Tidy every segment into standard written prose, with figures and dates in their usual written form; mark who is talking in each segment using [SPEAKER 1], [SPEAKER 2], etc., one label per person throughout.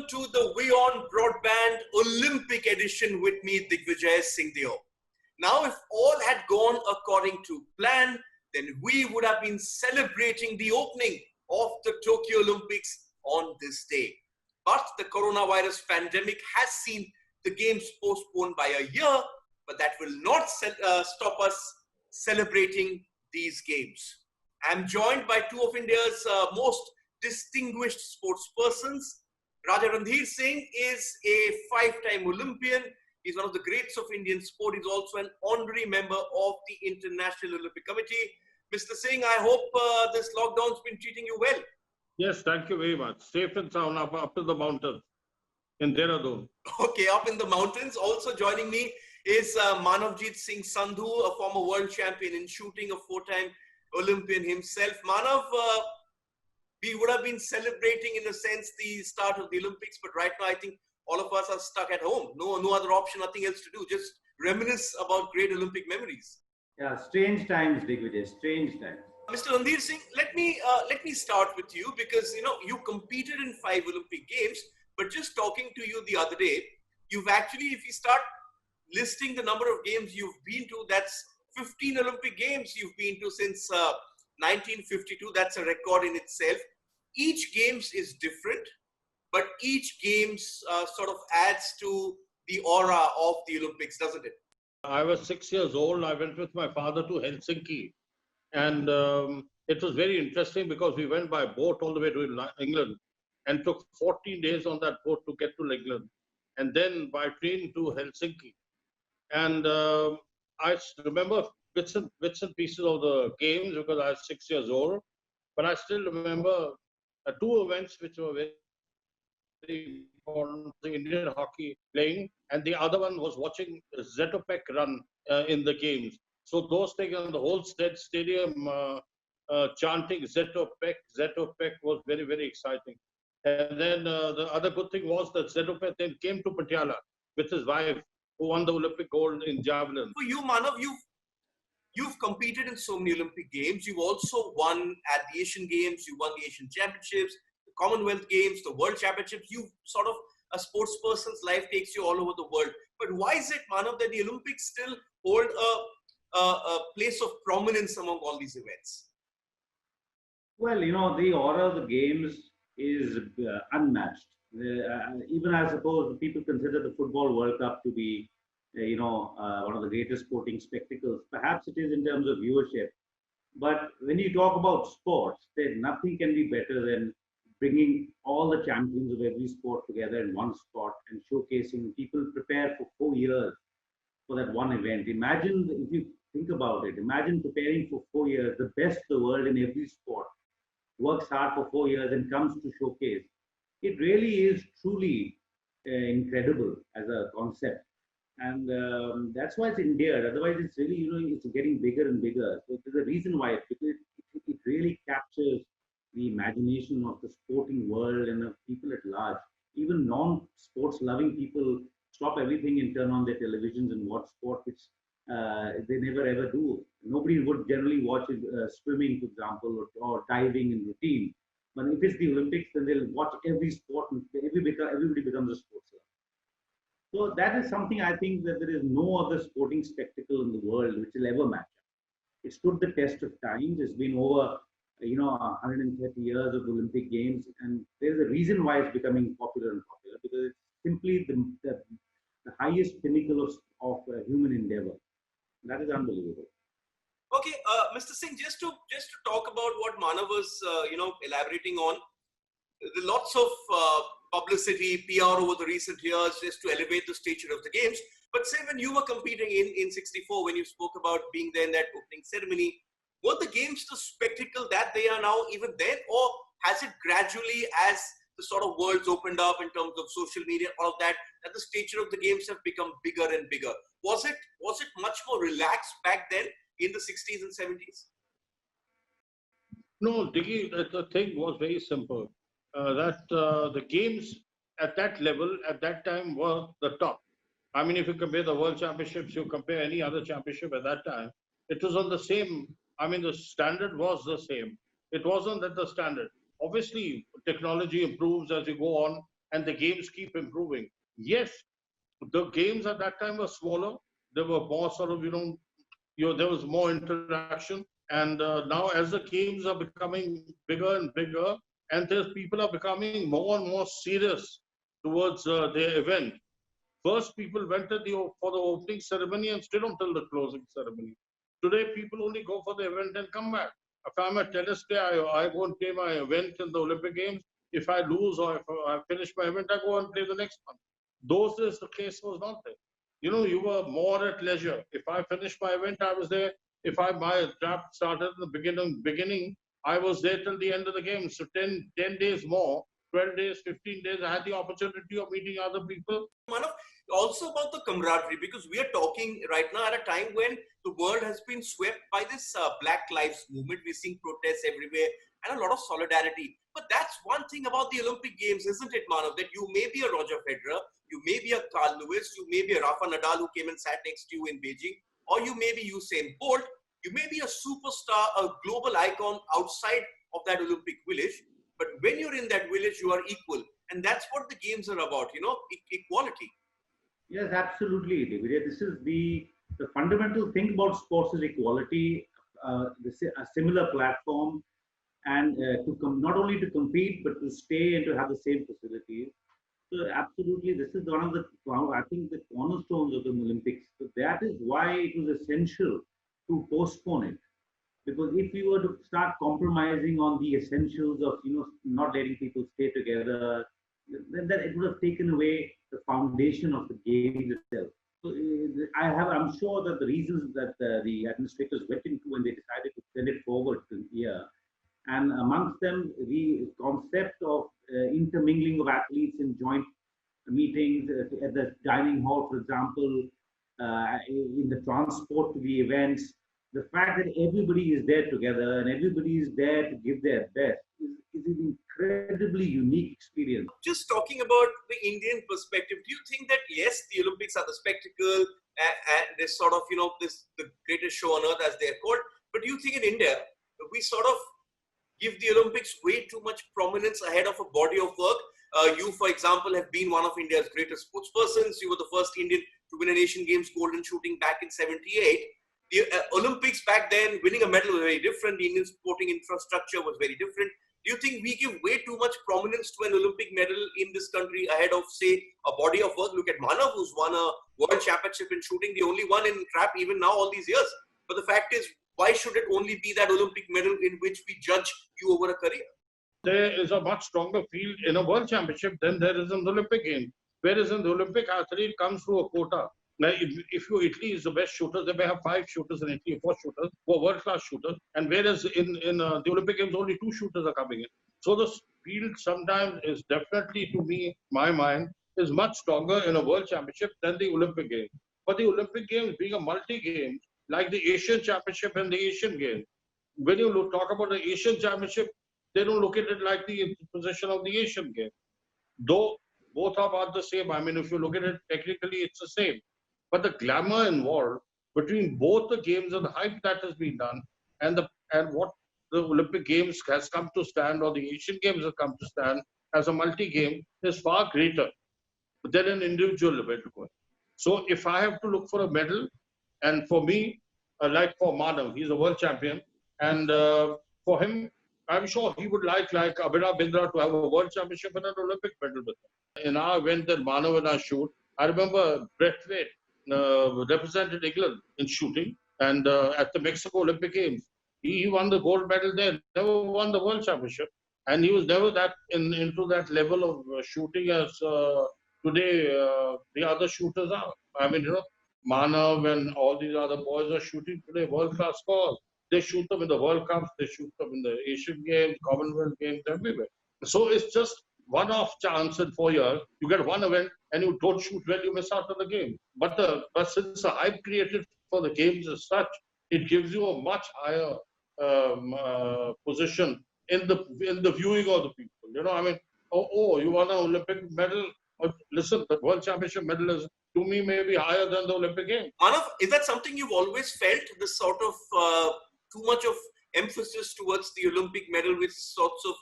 [SPEAKER 1] to the WION Broadband Olympic edition with me, Digvijay Singh Deo. Now, if all had gone according to plan, then we would have been celebrating the opening of the Tokyo Olympics on this day. But the coronavirus pandemic has seen the games postponed by a year, but that will not stop us celebrating these games. I'm joined by two of India's most distinguished sports persons. Raja Randhir Singh is a five-time Olympian. He's one of the greats of Indian sport. He's also an honorary member of the International Olympic Committee. Mr. Singh, I hope this lockdown's been treating you well.
[SPEAKER 2] Yes, thank you very much. Safe and sound up to the mountains in Dehradun.
[SPEAKER 1] Okay, up in the mountains. Also joining me is Manavjit Singh Sandhu, a former world champion in shooting, a four-time Olympian himself. Manav, we would have been celebrating, in a sense, the start of the Olympics, but right now I think all of us are stuck at home. No other option, nothing else to do. Just reminisce about great Olympic memories.
[SPEAKER 3] Yeah, strange times, Digvijay. Strange times.
[SPEAKER 1] Mr. Randhir Singh, let me start with you because you competed in 5 Olympic Games, but just talking to you the other day, you've actually, if you start listing the number of games you've been to, that's 15 Olympic Games you've been to since 1952. That's a record in itself. Each games is different, but each games sort of adds to the aura of the Olympics, doesn't it?
[SPEAKER 2] I was 6 years old. I went with my father to Helsinki. And it was very interesting because we went by boat all the way to England and took 14 days on that boat to get to England. And then by train to Helsinki. And I remember bits and pieces of the games because I was 6 years old. But I still remember 2 events which were very important: the Indian hockey playing, and the other one was watching Zetopek run in the games. So those things on the whole stadium chanting Zetopek was very, very exciting. And then the other good thing was that Zetopek then came to Patiala with his wife, who won the Olympic gold in javelin.
[SPEAKER 1] For you, Manav, you've competed in so many Olympic Games. You've also won at the Asian Games. You won the Asian Championships, the Commonwealth Games, the World Championships. You sort of, a sports person's life takes you all over the world. But why is it, Manav, that the Olympics still hold a place of prominence among all these events?
[SPEAKER 3] Well, the aura of the games is unmatched. Even I suppose people consider the Football World Cup to be, one of the greatest sporting spectacles. Perhaps it is in terms of viewership. But when you talk about sports, then nothing can be better than bringing all the champions of every sport together in one spot and showcasing. People prepare for 4 years for that one event. Imagine, if you think about it, imagine preparing for 4 years, the best of the world in every sport, works hard for 4 years and comes to showcase. It really is truly incredible as a concept. And that's why it's endeared. Otherwise, it's really, it's getting bigger and bigger. So there's a reason why, because it really captures the imagination of the sporting world and of people at large. Even non-sports loving people stop everything and turn on their televisions and watch sport, which they never ever do. Nobody would generally watch swimming, for example, or diving in routine. But if it's the Olympics, then they'll watch every sport and everybody becomes a sports lover. So that is something I think that there is no other sporting spectacle in the world which will ever match up. It stood the test of time. There's been over 130 years of Olympic Games, and there's a reason why it's becoming popular and popular, because it's simply the highest pinnacle of human endeavor. That is unbelievable.
[SPEAKER 1] Okay, Mr. Singh, just to talk about what Manav was, elaborating on, there are lots of publicity, PR over the recent years just to elevate the stature of the games. But say when you were competing in 64, when you spoke about being there in that opening ceremony, were the games the spectacle that they are now even then, or has it gradually, as the sort of world's opened up in terms of social media, all of that the stature of the games have become bigger and bigger? Was it much more relaxed back then in the 60s and 70s?
[SPEAKER 2] No, Diggy, the thing was very simple. That the games at that level, at that time, were the top. I mean, if you compare the World Championships, you compare any other championship at that time, it was on the same, I mean, the standard was the same. It wasn't that the standard. Obviously, technology improves as you go on, and the games keep improving. Yes, the games at that time were smaller. There were more sort of, there was more interaction. And now as the games are becoming bigger and bigger, and there's people are becoming more and more serious towards their event. First, people went for the opening ceremony and stayed until the closing ceremony. Today, people only go for the event and come back. If I'm a tennis player, I go and play my event in the Olympic Games. If I lose or if I finish my event, I go and play the next one. Those days, the case was not there. You were more at leisure. If I finished my event, I was there. If my draft started in the beginning, I was there till the end of the game. So 10 days more, 12 days, 15 days, I had the opportunity of meeting other people.
[SPEAKER 1] Manav, also about the camaraderie, because we are talking right now at a time when the world has been swept by this Black Lives Movement. We're seeing protests everywhere and a lot of solidarity. But that's one thing about the Olympic Games, isn't it, Manav? That you may be a Roger Federer, you may be a Carl Lewis, you may be a Rafa Nadal who came and sat next to you in Beijing, or you may be Usain Bolt, you may be a superstar, a global icon outside of that Olympic village. But when you're in that village, you are equal. And that's what the games are about, equality.
[SPEAKER 3] Yes, absolutely, David. This is the fundamental thing about sports is equality, a similar platform, and not only to compete, but to stay and to have the same facilities. So absolutely, this is one of the, I think, the cornerstones of the Olympics. So that is why it was essential to postpone it. Because if we were to start compromising on the essentials of, not letting people stay together, then it would have taken away the foundation of the games itself. So I'm sure that the reasons that the administrators went into when they decided to send it forward to here, and amongst them the concept of intermingling of athletes in joint meetings at the dining hall, for example, in the transport to the events. The fact that everybody is there together and everybody is there to give their best is an incredibly unique experience.
[SPEAKER 1] Just talking about the Indian perspective, do you think that, yes, the Olympics are the spectacle and this sort of, the greatest show on earth as they're called, but do you think in India, we sort of give the Olympics way too much prominence ahead of a body of work? You, for example, have been one of India's greatest sportspersons. You were the first Indian to win an Asian Games gold in shooting back in '78. The Olympics back then, winning a medal was very different. The Indian sporting infrastructure was very different. Do you think we give way too much prominence to an Olympic medal in this country ahead of, say, a body of work? Look at Manav, who's won a world championship in shooting, the only one in trap even now all these years. But the fact is, why should it only be that Olympic medal in which we judge you over a career?
[SPEAKER 2] There is a much stronger field in a world championship than there is in the Olympic game. Whereas in the Olympic, athlete comes through a quota. Now, if Italy is the best shooters, they may have 5 shooters in Italy, 4 shooters, who are world-class shooters. And whereas in the Olympic Games, only 2 shooters are coming in. So the field sometimes is definitely, to me, my mind, is much stronger in a world championship than the Olympic Games. But the Olympic Games being a multi-game, like the Asian Championship and the Asian Games, when you talk about the Asian Championship, they don't look at it like the position of the Asian Games. Though both are about the same. I mean, if you look at it, technically it's the same. But the glamour involved between both the games and the hype that has been done and what the Olympic Games has come to stand, or the Asian Games have come to stand as a multi-game, is far greater than an individual event. So if I have to look for a medal, and for me, like for Manav, he's a world champion, and for him, I'm sure he would like Abhinav Bindra to have a world championship and an Olympic medal with him. In our event that Manav and I shoot, I remember Brett Waite represented England in shooting, and at the Mexico Olympic Games, he won the gold medal there, never won the world championship, and he was never that into that level of shooting as today the other shooters are. I mean, Manav and all these other boys are shooting today world-class scores. They shoot them in the World Cups, they shoot them in the Asian Games, Commonwealth Games, everywhere. So it's just one-off chance in 4 years. You get one event and you don't shoot well, you miss out on the game. But since the hype created for the games is such, it gives you a much higher position in the viewing of the people. I mean, you won an Olympic medal. Listen, the World Championship medal is, to me, maybe higher than the Olympic Games.
[SPEAKER 1] Manav, is that something you've always felt, this sort of too much of emphasis towards the Olympic medal, which sorts of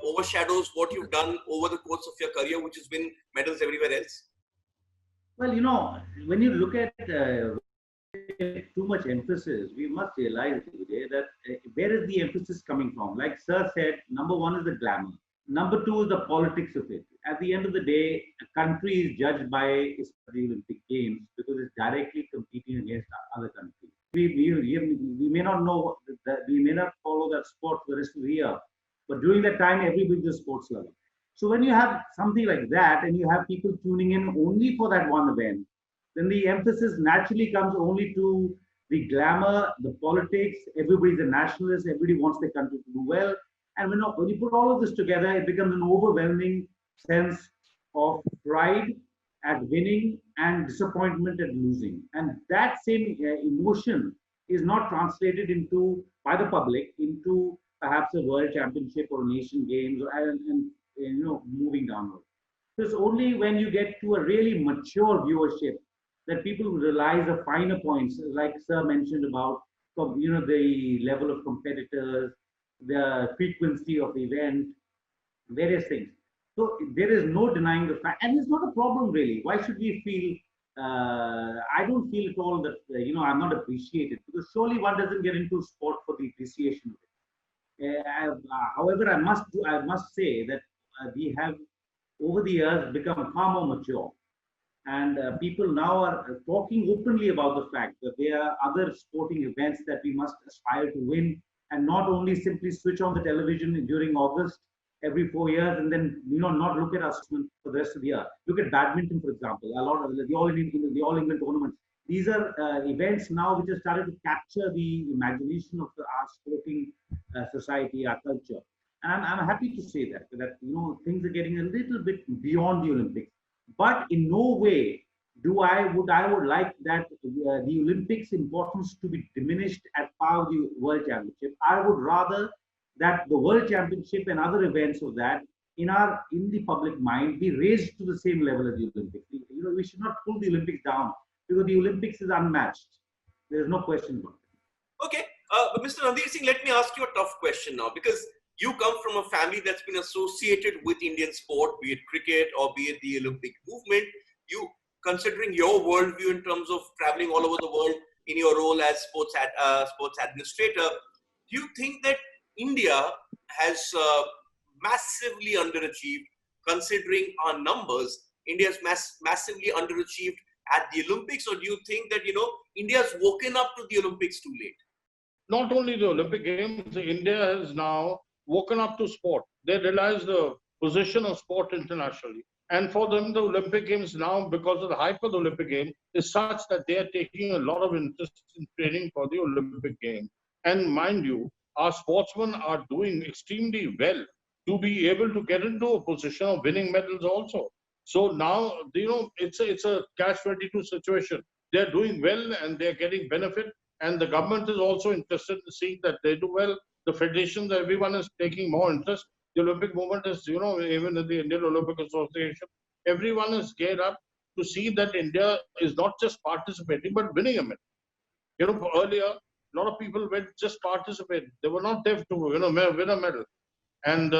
[SPEAKER 1] overshadows what you've done over the course of your career, which has been medals everywhere else?
[SPEAKER 3] Well, when you look at too much emphasis, we must realize today that where is the emphasis coming from? Like Sir said, number one is the glamour. Number two is the politics of it. At the end of the day, a country is judged by its Olympic Games because it's directly competing against other countries. We may not know that we may not follow that sport for the rest of the year, but during that time, everybody is a sports lover. So when you have something like that and you have people tuning in only for that one event, then the emphasis naturally comes only to the glamour, the politics. Everybody's a nationalist. Everybody wants their country to do well. And when you put all of this together, it becomes an overwhelming sense of pride at winning and disappointment at losing. And that same emotion is not translated into by the public into perhaps a world championship or a nation games and moving downward. So it's only when you get to a really mature viewership that people realize the finer points, like Sir mentioned about the level of competitors, the frequency of the event, various things. So there is no denying the fact, and it's not a problem really. Why should we feel? I don't feel at all that I'm not appreciated, because surely one doesn't get into sport for the appreciation of it. However, I must say that we have over the years become far more mature, and people now are talking openly about the fact that there are other sporting events that we must aspire to win, and not only simply switch on the television during August every 4 years and then not look at us for the rest of the year. Look at badminton, for example. A lot of the All England tournaments. These are events now which have started to capture the imagination of our sporting society, our culture. And I'm happy to say that things are getting a little bit beyond the Olympics. But in no way would I like that the Olympics' importance to be diminished at par with the World Championship. I would rather that the World Championship and other events of that in the public mind be raised to the same level as the Olympics. We should not pull the Olympics down, because the Olympics is unmatched. There is no question about it.
[SPEAKER 1] Okay, but Mr. Randir Singh, let me ask you a tough question now, because you come from a family that's been associated with Indian sport, be it cricket or be it the Olympic movement. You, considering your worldview in terms of traveling all over the world in your role as sports administrator, do you think that India has massively underachieved, considering our numbers? India has massively underachieved at the Olympics, or do you think that India's woken up to the Olympics too late?
[SPEAKER 2] Not only the Olympic Games, India has now woken up to sport. They realize the position of sport internationally. And for them, the Olympic Games now, because of the hype of the Olympic Games, is such that they are taking a lot of interest in training for the Olympic Games. And mind you, our sportsmen are doing extremely well to be able to get into a position of winning medals also. So now, it's a catch-22 situation. They're doing well and they're getting benefit. And the government is also interested in seeing that they do well. The federations, everyone is taking more interest. The Olympic movement is, even in the Indian Olympic Association, everyone is geared up to see that India is not just participating, but winning a medal. Earlier, a lot of people went just participate. They were not there to win a medal. And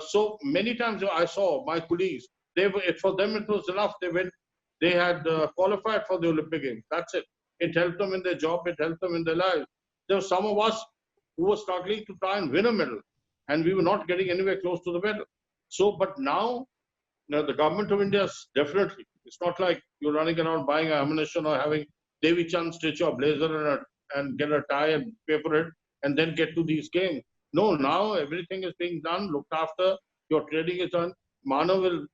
[SPEAKER 2] so many times I saw my colleagues, for them it was enough. They had qualified for the Olympic Games. That's it. It helped them in their job. It helped them in their lives. There were some of us who were struggling to try and win a medal, and we were not getting anywhere close to the medal. So, but now, the government of India is definitely, it's not like you're running around buying ammunition or having Devi Chand stitch your blazer and get a tie and pay for it and then get to these games. No, now everything is being done, looked after, your training is done. Manav,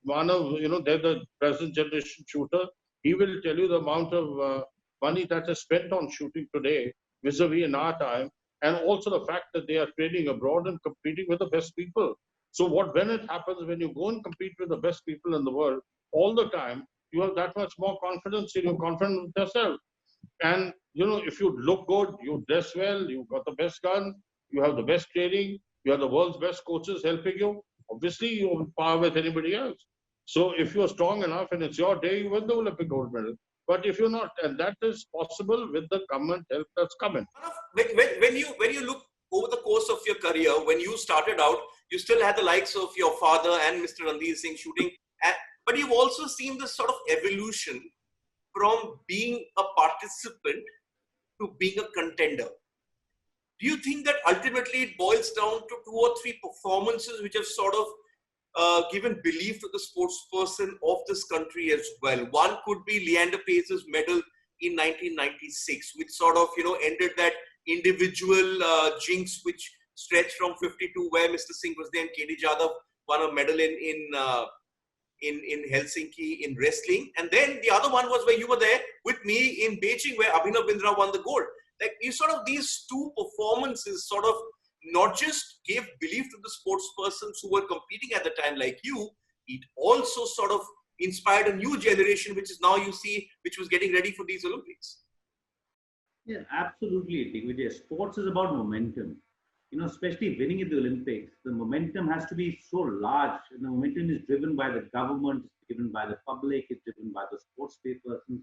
[SPEAKER 2] they're the present generation shooter. He will tell you the amount of money that is spent on shooting today vis-a-vis in our time, and also the fact that they are training abroad and competing with the best people. So when it happens, when you go and compete with the best people in the world all the time, you have that much more confidence in you, confidence with yourself. And, if you look good, you dress well, you've got the best guns, you have the best training, you have the world's best coaches helping you, obviously you're on par with anybody else. So if you're strong enough and it's your day, you win the Olympic gold medal. But if you're not, and that is possible with the government help that's coming.
[SPEAKER 1] When you look over the course of your career, when you started out, You still had the likes of your father and Mr. Ranveer Singh shooting. But you've also seen this sort of evolution from being a participant to being a contender. Do you think that ultimately it boils down to 2 or 3 performances which have sort of given belief to the sports person of this country as well? One could be Leander Pace's medal in 1996, which sort of, ended that individual jinx which stretched from 52, where Mr. Singh was there and KD Jadhav won a medal in Helsinki in wrestling. And then the other one was where you were there with me in Beijing, where Abhinav Bindra won the gold. Like, these 2 performances sort of not just gave belief to the sports persons who were competing at the time like you, it also sort of inspired a new generation, which is now which was getting ready for these Olympics.
[SPEAKER 3] Yeah, absolutely, Digvijay. Sports is about momentum. Especially winning at the Olympics, the momentum has to be so large. And the momentum is driven by the government, it's driven by the public, it's driven by the sports persons.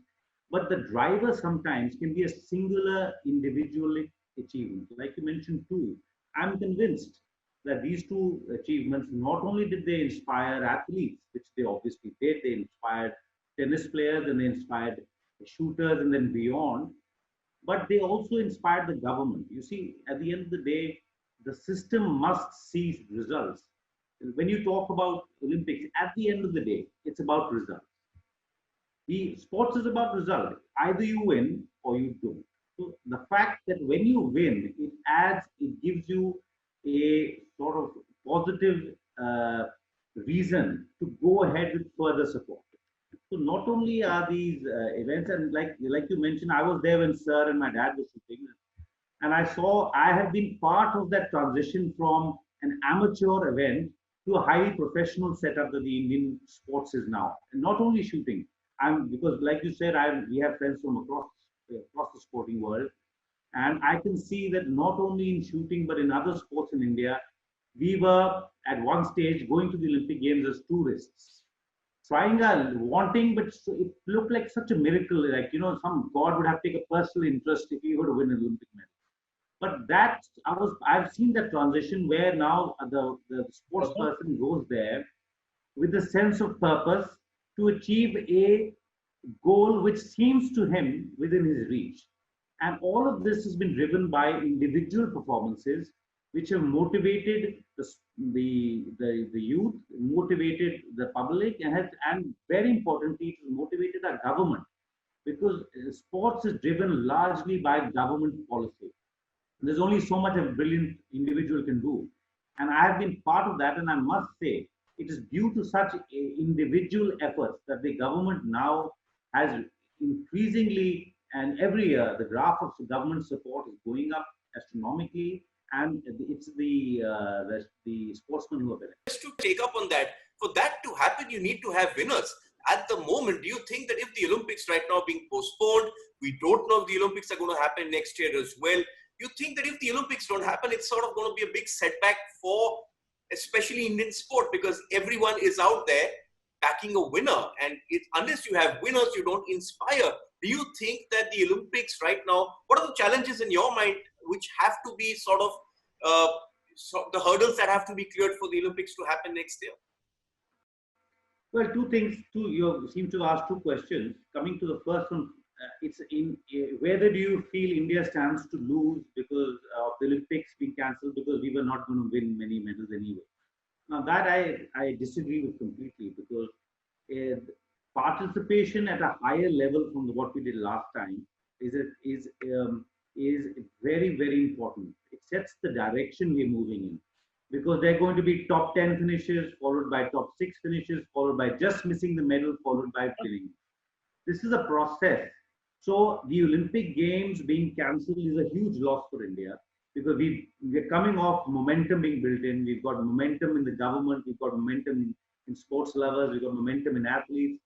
[SPEAKER 3] But the driver sometimes can be a singular individual achievement. Like you mentioned too, I'm convinced that these 2 achievements, not only did they inspire athletes, which they obviously did, they inspired tennis players and they inspired shooters and then beyond, but they also inspired the government. You see, at the end of the day, the system must see results. When you talk about Olympics, at the end of the day, it's about results. The sports is about result. Either you win or you don't. So the fact that when you win, it gives you a sort of positive reason to go ahead with further support. So not only are these events, and like you mentioned, I was there when Sir and my dad were shooting, and I have been part of that transition from an amateur event to a highly professional setup that the Indian sports is now. And not only shooting, because like you said, we have friends from across the sporting world, and I can see that not only in shooting but in other sports in India, we were at one stage going to the Olympic Games as tourists, wanting, but it looked like such a miracle, like some god would have taken a personal interest if he were to win an Olympic medal. But I've seen that transition where now the sports person goes there with a sense of purpose to achieve a goal which seems to him within his reach. And all of this has been driven by individual performances which have motivated the youth, motivated the public, and very importantly, it has motivated our government, because sports is driven largely by government policy. There's only so much a brilliant individual can do. And I have been part of that, and I must say, it is due to such individual efforts that the government now has increasingly, and every year, the graph of government support is going up astronomically, and it's the sportsmen who are better.
[SPEAKER 1] Just to take up on that, for that to happen, you need to have winners. At the moment, do you think that if the Olympics right now being postponed, we don't know if the Olympics are going to happen next year as well, you think that if the Olympics don't happen, it's sort of going to be a big setback for especially Indian sport, because everyone is out there backing a winner, and unless you have winners, you don't inspire. Do you think that the Olympics right now, what are the challenges in your mind which have to be sort of the hurdles that have to be cleared for the Olympics to happen next year?
[SPEAKER 3] Well, 2 things. You seem to ask 2 questions. Coming to the first one, it's whether do you feel India stands to lose because of the Olympics being cancelled, because we were not going to win many medals anyway. Now that I disagree with completely, because participation at a higher level from what we did last time is very, very important. It sets the direction we're moving in, because they're going to be top 10 finishes, followed by top 6 finishes, followed by just missing the medal, followed by winning. This is a process. So the Olympic Games being cancelled is a huge loss for India, because we're coming off momentum being built in. We've got momentum in the government, we've got momentum in sports lovers, we've got momentum in athletes.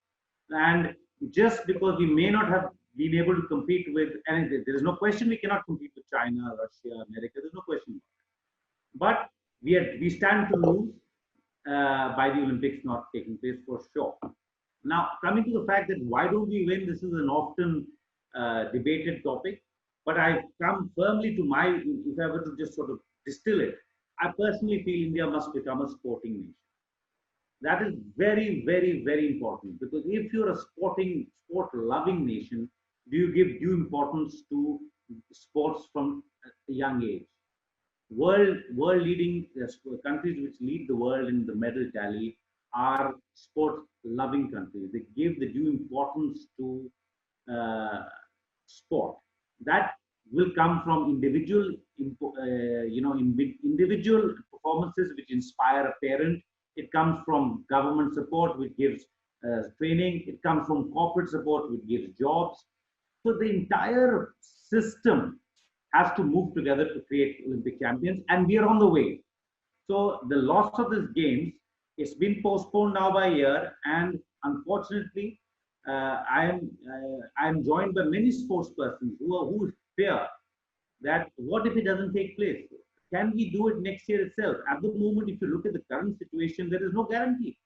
[SPEAKER 3] And just because we may not have been able to compete with, and there is no question we cannot compete with China, Russia, America, there's no question. But we stand to lose by the Olympics not taking place for sure. Now, coming to the fact that why don't we win, this is an often debated topic, but I come firmly to if I were to just sort of distill it, I personally feel India must become a sporting nation. That is very, very, very important, because if you're a sport-loving nation, do you give due importance to sports from a young age? World leading countries which lead the world in the medal tally are sport-loving countries. They give the due importance to sport. That will come from individual performances which inspire a parent. It comes from government support, which gives training. It comes from corporate support, which gives jobs. So the entire system has to move together to create Olympic champions, and we are on the way. So the loss of these games, it's been postponed now by a year, and unfortunately, I'm joined by many sports persons who fear that what if it doesn't take place? Can we do it next year itself? At the moment, if you look at the current situation, there is no guarantee,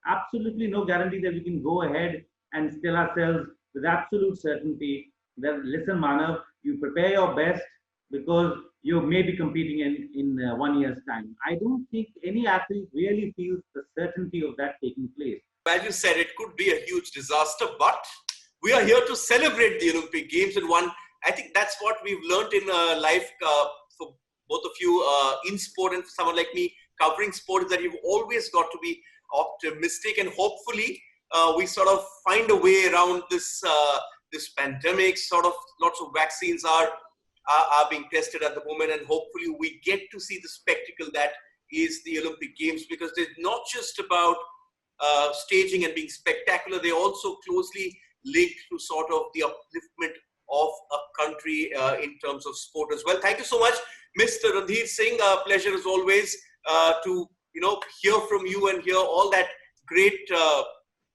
[SPEAKER 3] absolutely no guarantee that we can go ahead and tell ourselves with absolute certainty that, listen, Manav, you prepare your best because you may be competing in 1 year's time. I don't think any athlete really feels the certainty of that taking place.
[SPEAKER 1] As you said, it could be a huge disaster, but we are here to celebrate the Olympic Games. And I think that's what we've learned in life for both of you in sport and for someone like me covering sport, is that you've always got to be optimistic, and hopefully we sort of find a way around this pandemic. Sort of lots of vaccines are being tested at the moment, and hopefully we get to see the spectacle that is the Olympic Games, because they're not just about staging and being spectacular. They're also closely linked to sort of the upliftment of a country in terms of sport as well. Thank you so much, Mr. Randhir Singh. Pleasure as always to hear from you and hear all that great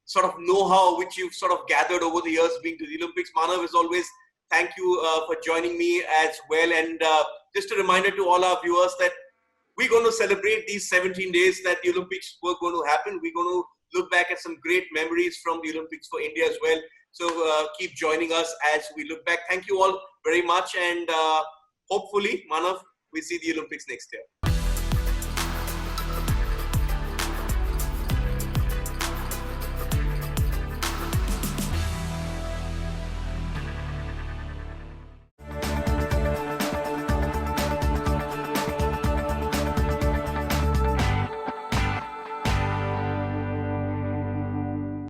[SPEAKER 1] sort of know-how which you've sort of gathered over the years being to the Olympics. Manav, as always, thank you for joining me as well. And just a reminder to all our viewers that we're going to celebrate these 17 days that the Olympics were going to happen. We're going to look back at some great memories from the Olympics for India as well. So keep joining us as we look back. Thank you all very much. And hopefully, Manav, we see the Olympics next year.